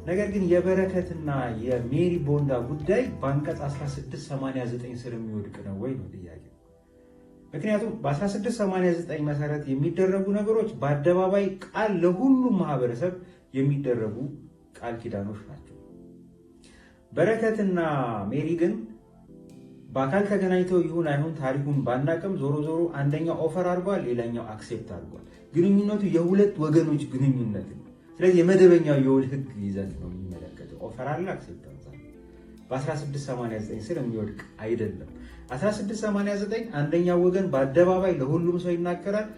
ነገር ግን የበረከትና የሜሪ ቦንዳ ጉዳይ በአንቀጽ 1689 ስር የሚወድቅ ነው ወይ ነው ጥያቄ። ምክንያቱም በ1689 መሰረት የሚደረጉ ነገሮች በአደባባይ ቃል ለሁሉም ማህበረሰብ የሚደረጉ ቃል ኪዳኖች ናቸው። በረከትና ሜሪ ግን በአካል ተገናኝተው ይሁን አይሁን ታሪኩን ባናቅም ዞሮ ዞሮ አንደኛው ኦፈር አድርጓል፣ ሌላኛው አክሴፕት አድርጓል። ግንኙነቱ የሁለት ወገኖች ግንኙነት ነው። ስለዚህ የመደበኛው የውል ህግ ይዘት ነው የሚመለከተው። ኦፈር አለ፣ አክሴፕታንስ አለ። በ1689 ስር የሚወድቅ አይደለም። 1689 አንደኛው ወገን በአደባባይ ለሁሉም ሰው ይናገራል።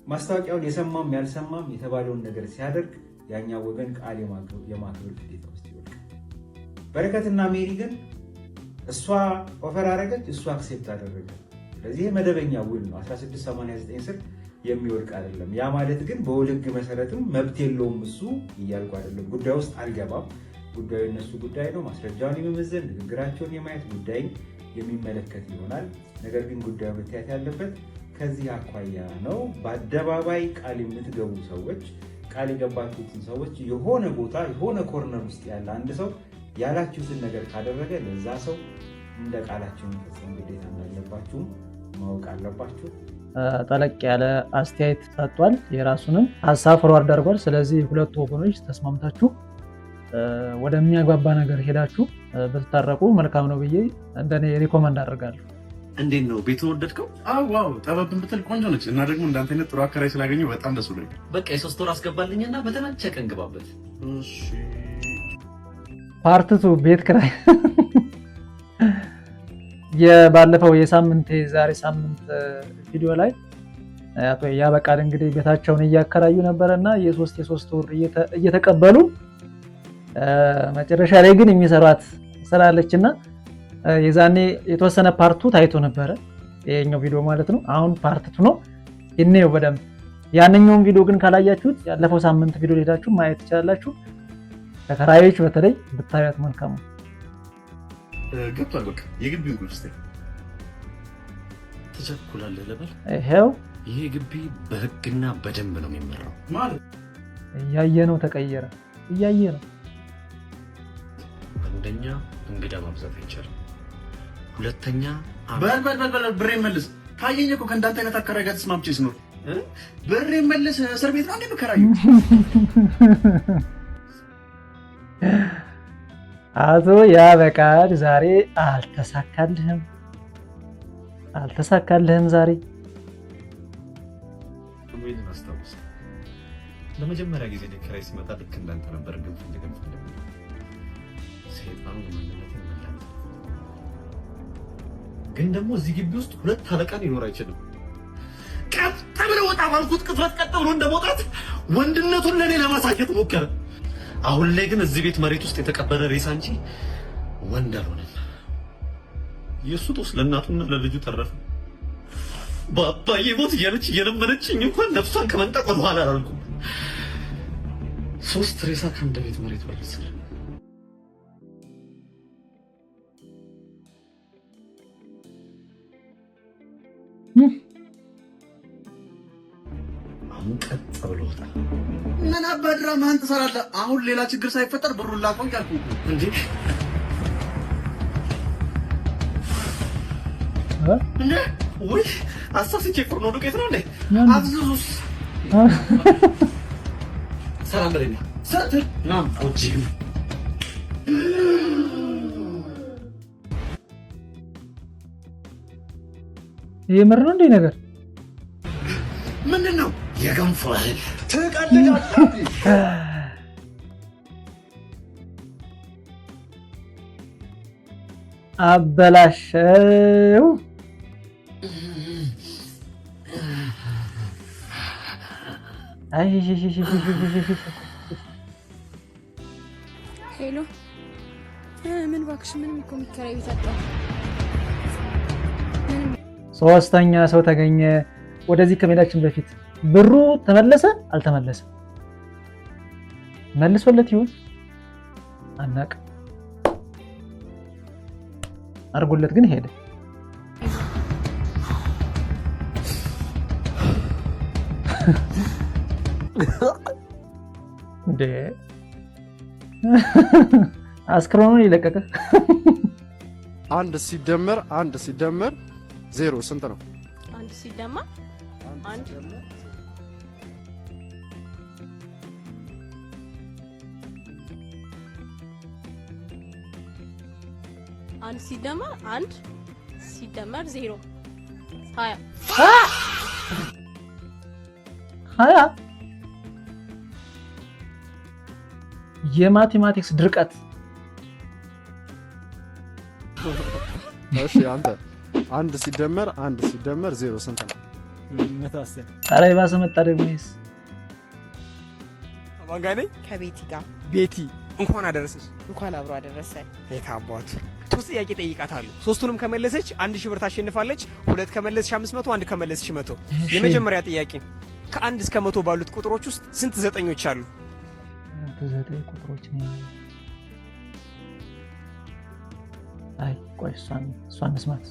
ማስታወቂያውን የሰማም ያልሰማም የተባለውን ነገር ሲያደርግ ያኛው ወገን ቃል የማክበር ግዴታ ውስጥ ይወድቃል። በረከትና ሜሪ ግን እሷ ኦፈር አደረገች፣ እሷ አክሴፕት አደረገ። ስለዚህ መደበኛ ውል ነው፣ 1689 ስር የሚወድቅ አይደለም። ያ ማለት ግን በውል ህግ መሰረትም መብት የለውም እሱ እያልኩ አይደለም። ጉዳይ ውስጥ አልገባም። ጉዳዩ የነሱ ጉዳይ ነው። ማስረጃውን የመመዘን ንግግራቸውን የማየት ጉዳይ የሚመለከት ይሆናል። ነገር ግን ጉዳዩ መታየት ያለበት ከዚህ አኳያ ነው። በአደባባይ ቃል የምትገቡ ሰዎች፣ ቃል የገባችሁትን ሰዎች የሆነ ቦታ የሆነ ኮርነር ውስጥ ያለ አንድ ሰው ያላችሁትን ነገር ካደረገ ለዛ ሰው እንደ ቃላችሁ መፈጸም ግዴታ እንዳለባችሁም ማወቅ አለባችሁ። ጠለቅ ያለ አስተያየት ሰጥቷል። የራሱንም ሀሳብ ፎርዋርድ አድርጓል። ስለዚህ ሁለቱ ወገኖች ተስማምታችሁ ወደሚያግባባ ነገር ሄዳችሁ ብትታረቁ መልካም ነው ብዬ እንደኔ ሪኮመንድ አደርጋለሁ። እንዴት ነው ቤቱን ወደድከው? አዎ ዋው ጠበብን ብትል ቆንጆ ነች እና ደግሞ እንዳንተ አይነት ጥሩ አከራይ ስላገኘው በጣም ደስ ብሎኛል። በቃ የ3 ወር አስገባልኝና በተመቸ ቀን ግባበት። እሺ ፓርት 2 ቤት ኪራይ የባለፈው የዛሬ ሳምንት ቪዲዮ ላይ አቶ ያበቃል እንግዲህ ቤታቸውን እያከራዩ ነበርና የ3 ወር እየተቀበሉ መጨረሻ ላይ ግን የሚሰሯት ስላለችና የዛኔ የተወሰነ ፓርቱ ታይቶ ነበረ የኛው ቪዲዮ ማለት ነው። አሁን ፓርት 2 ነው እኔው በደንብ ያንኛውን ቪዲዮ ግን ካላያችሁት ያለፈው ሳምንት ቪዲዮ ሄዳችሁ ማየት ትችላላችሁ። ተከራዮች በተለይ ብታዩት መልካም ነው። ገብቷል። በቃ የግቢው ጉብስቴ ተቸኩላለህ ለበል። ይሄው ይሄ ግቢ በህግና በደንብ ነው የሚመራው ማለት እያየነው ተቀየረ እያየነው። አንደኛ እንግዳ ማብዛት አይቻልም። ሁለተኛ በል ብሬን መልስ። ታየኝ እኮ ከእንዳንተ አይነት አከራይ ጋር ተስማምቼ ስኖር ብሬን መልስ። እስር ቤት ነው እንዴ በከራዩ? አቶ ያበቃል ዛሬ አልተሳካልህም ዛሬ። ወይኔን አስታውስ። ለመጀመሪያ ጊዜ ኪራይ ሲመጣ ልክ እንዳንተ ነበር ግን ሰይጣኑ ማንነትን መላመት። ግን ደግሞ እዚህ ግቢ ውስጥ 2 አለቃ ሊኖር አይችልም። ቀጥ ብሎ ወጣ ባልኩት ቅጽበት ቀጥ ብሎ እንደመውጣት ወንድነቱን ለኔ ለማሳየት ሞከረ። አሁን ላይ ግን እዚህ ቤት መሬት ውስጥ የተቀበረ ሬሳ እንጂ ወንድ አልሆነም። የእሱ ጦስ ለእናቱና ለልጁ ተረፈ። በአባዬ ሞት እያለች እየለመነችኝ እንኳን ነፍሷን ከመንጠቅ ወደኋላ አላልኩም። 3 ሬሳ ከአንድ ቤት መሬት በለሰለ። አሁን ቀጥ ብሎ ወጣ። ምን አባድራ ማን ትሰራለህ? አሁን ሌላ ችግር ሳይፈጠር ብሩን ላቆም ያልኩህ እንዴ? እንዴ ወይ አሳስቼ ፍርኖ ዱቄት ነው እንዴ? አብዙስ ሰላም በለኝ። ሰጥር ናም ቁጭ የምር ነው እንዴ ነገር? ምንድነው? የገንፎ እህል ትቀልዳለህ? አበላሸው። አይ ሄሎ ምን እባክሽ፣ ምንም እኮ የሚከራይ ቤት አጣሁ። ሶስተኛ ሰው ተገኘ። ወደዚህ ከመሄዳችን በፊት ብሩ ተመለሰ አልተመለሰ? መልሶለት ይሁን አናውቅም። አርጎለት ግን ሄደ። እንዴ አስክሮኑን ይለቀቀ። 1 ሲደመር 0 ስንት ነው? 1 ሲደመር 1 ሲደመር 1 ሲደመር 0 20 የማቴማቲክስ ድርቀት። እሺ አንተ 1 ሲደመር 0 ስንት ነው? ኧረ የባሰ መጣ ደግሞስ። ማጋኔ ከቤቲ ጋር ቤቲ እንኳን አደረሰሽ። እንኳን አብሮ አደረሰ። የታባቱ 3 ጥያቄ ጠይቃታለሁ። 3ቱንም ከመለሰች 1000 ብር ታሸንፋለች። 2 ከመለስሽ 500፣ 1 ከመለስሽ 100። የመጀመሪያ ጥያቄ ከ1 እስከ 100 ባሉት ቁጥሮች ውስጥ ስንት ዘጠኞች አሉ? 9 ቁጥሮች ነው። አይ ቆይ እሷን መስማት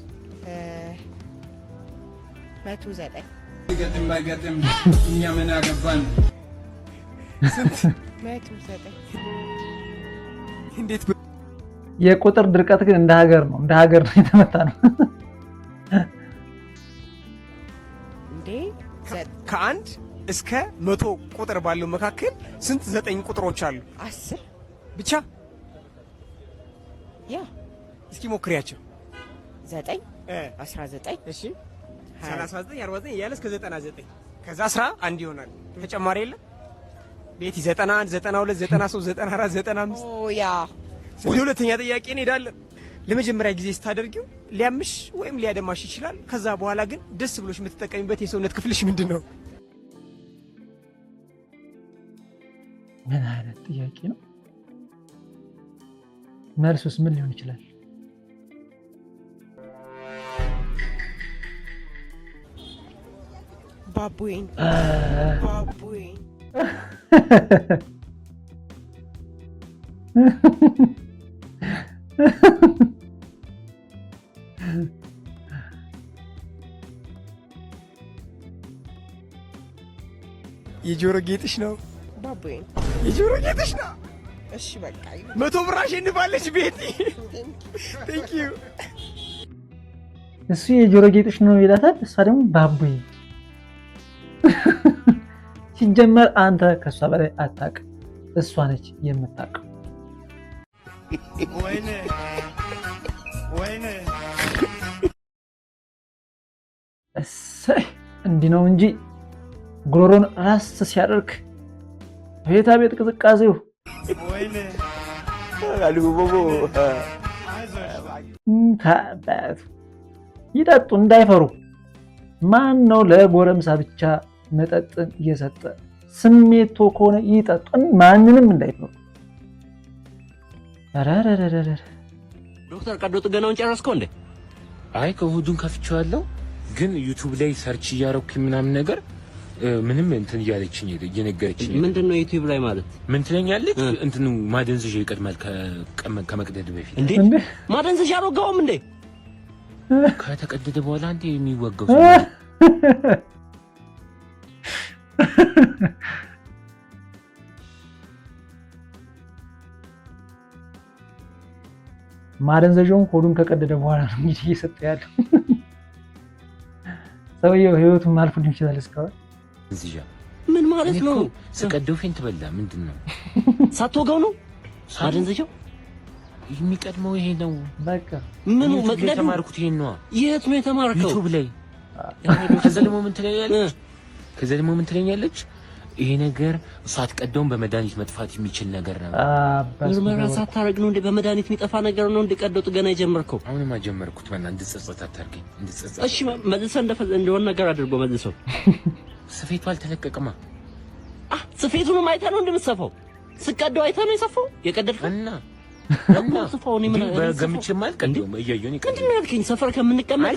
109 ገጥም ባይገጥም እኛ ምን አገባን? ስንት? 109 እንዴት? የቁጥር ድርቀት ግን እንደ ሀገር ነው የተመታ ነው እንዴ። ከ1 እስከ 100 ቁጥር ባለው መካከል ስንት 9 ቁጥሮች አሉ? 10 ብቻ። ያ እስኪ ሞክሪያቸው። 9 19 እሺ 39 49 እያለ እስከ 99 ከዛ 11 ይሆናል። ተጨማሪ የለም ቤቲ 91 92 93 94 95 ያ ወደ ሁለተኛ ጥያቄ እንሄዳለን። ለመጀመሪያ ጊዜ ስታደርጊው ሊያምሽ ወይም ሊያደማሽ ይችላል። ከዛ በኋላ ግን ደስ ብሎሽ የምትጠቀሚበት የሰውነት ክፍልሽ ምንድን ነው? ምን አይነት ጥያቄ ነው? መልሱስ ምን ሊሆን ይችላል? ባቡዬን ባቡዬን የጆሮ ጌጥሽ ነው ባቡዬን፣ የጆሮ ጌጥሽ ነው። እሺ በቃ 100 ብር አሸንፋለች ቤቲ። ቴንክ ዩ። እሱ የጆሮ ጌጥሽ ነው ይላታል፣ እሷ ደግሞ ባቡዬ። ሲጀመር አንተ ከሷ በላይ አታውቅም፣ እሷ ነች የምታውቀው። ወይኔ ወይኔ እሰይ እንዲህ ነው እንጂ ጉሮሮን ራስ ሲያደርግ ቤታ ቤት ቅዝቃዜው ወይኔ ይጠጡ እንዳይፈሩ። ማን ነው ለጎረምሳ ብቻ መጠጥን እየሰጠ? ስሜቶ ከሆነ ይጠጡ፣ ማንንም እንዳይፈሩ። ዶክተር ቀዶ ጥገናውን ጨረስከው እንዴ? አይ ከሁዱን ከፍቼዋለሁ፣ ግን ዩቲዩብ ላይ ሰርች እያረኩ ምናምን ነገር ምንም እንትን እያለችኝ እየነገረችኝ። ምንድነው ዩቲዩብ ላይ ማለት? ምን ትለኛለች? እንትኑ ማደንዘዣ ይቀድማል ከመቅደድ በፊት። እንዴ ማደንዘዣ አልወጋውም እንዴ? ከተቀደደ በኋላ እንዴ የሚወጋው ማደንዘዣውን ሆዱን ከቀደደ በኋላ ነው እንግዲህ እየሰጠ ያለው። ሰውየው ህይወቱን ማልፉ ይችላል እስካሁን። እንዚያ ምን ማለት ነው? ስቀደው ፌንት በላ ምንድነው? ሳትወጋው ነው ማደንዘዣው የሚቀድመው? ይሄ ነው በቃ። ምኑ መቅደድ? የተማርኩት ይሄን ነው። የት ነው የተማርከው? ዩቲዩብ ላይ። ከዛ ደግሞ ምን ትለኛለች? ይሄ ነገር ሳትቀደውን በመድኃኒት መጥፋት የሚችል ነገር ነው። ምርመራ ሳታረግ ነው እንዴ በመድኃኒት የሚጠፋ ነገር ነው እንዴ ቀዶ ጥገና የጀመርከው? አሁንማ ጀመርኩት። ማን እንድጸጸት አታርገኝ፣ እንድጸጸት። እሺ መልሰህ እንደሆነ ነገር አድርጎ መልሰው። ስፌቱ አልተለቀቀማ። ስፌቱንም አይተህ ነው እንደምትሰፋው? ስቀደው አይተህ ነው የሰፋው የቀደድከው? እና ሰፋው ነው ምን በገምቼ ማለት ቀደው እያየሁኝ ቀደው። ምንድን ነው ያልከኝ? ሰፈር ከምንቀመጥ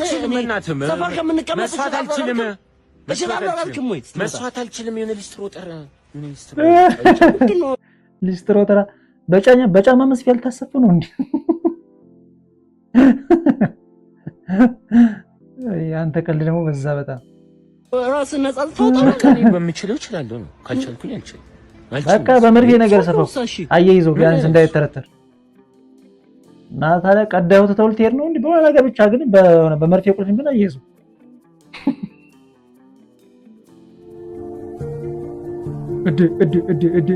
ሰፈር ከምንቀመጥ መስፋት አልችልም። መስዋዕት አልችልም። የሆነ ሊስትሮ ተራ በጫማ መስፊያ ያልታሰፈ ነው እንዴ? ያንተ ቀልድ ደግሞ በዛ በጣም። ራስን ነፃ ልታወጣ በምችለው እችላለሁ ነው፣ ካልቻልኩኝ አልችልም። በቃ በመርፌ ነገር ሰፋው አያይዘው ቢያንስ እንዳይተረተር እና ታዲያ ቀዳዩ ተተውል ትሄድ ነው እንዴ? በኋላ ነገር ብቻ ግን በመርፌ ቁልፍ ግን አያይዘው እድ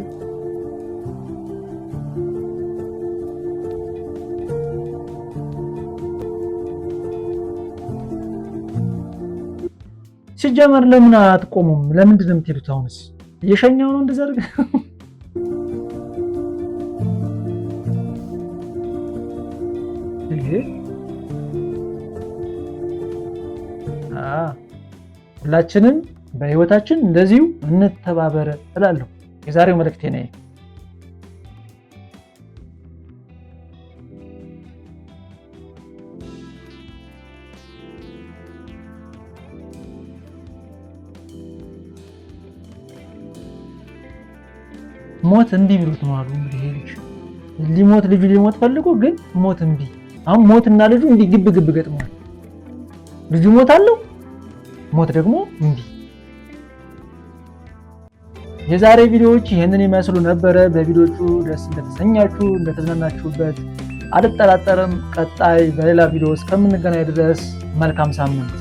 ሲጀመር ለምን አትቆሙም? ለምንድን ነው የምትሄዱት? አሁንስ እየሸኛው ነው እንደዛ አድርገህ? ሁላችንም በህይወታችን እንደዚሁ እንተባበር እላለሁ። የዛሬው መልእክቴ ነው። ሞት እምቢ ብሎት ነው አሉ እንግዲህ ይሄ ልጅ ሊሞት ፈልጎ ግን ሞት እምቢ። አሁን ሞትና ልጁ እንዲህ ግብ ግብ ገጥሟል። ልጁ ሞት አለው፣ ሞት ደግሞ እምቢ። የዛሬ ቪዲዮዎች ይሄንን ይመስሉ ነበረ። በቪዲዮቹ ደስ እንደተሰኛችሁ እንደተዝናናችሁበት አልጠራጠርም። ቀጣይ በሌላ ቪዲዮ እስከምንገናኝ ድረስ መልካም ሳምንት።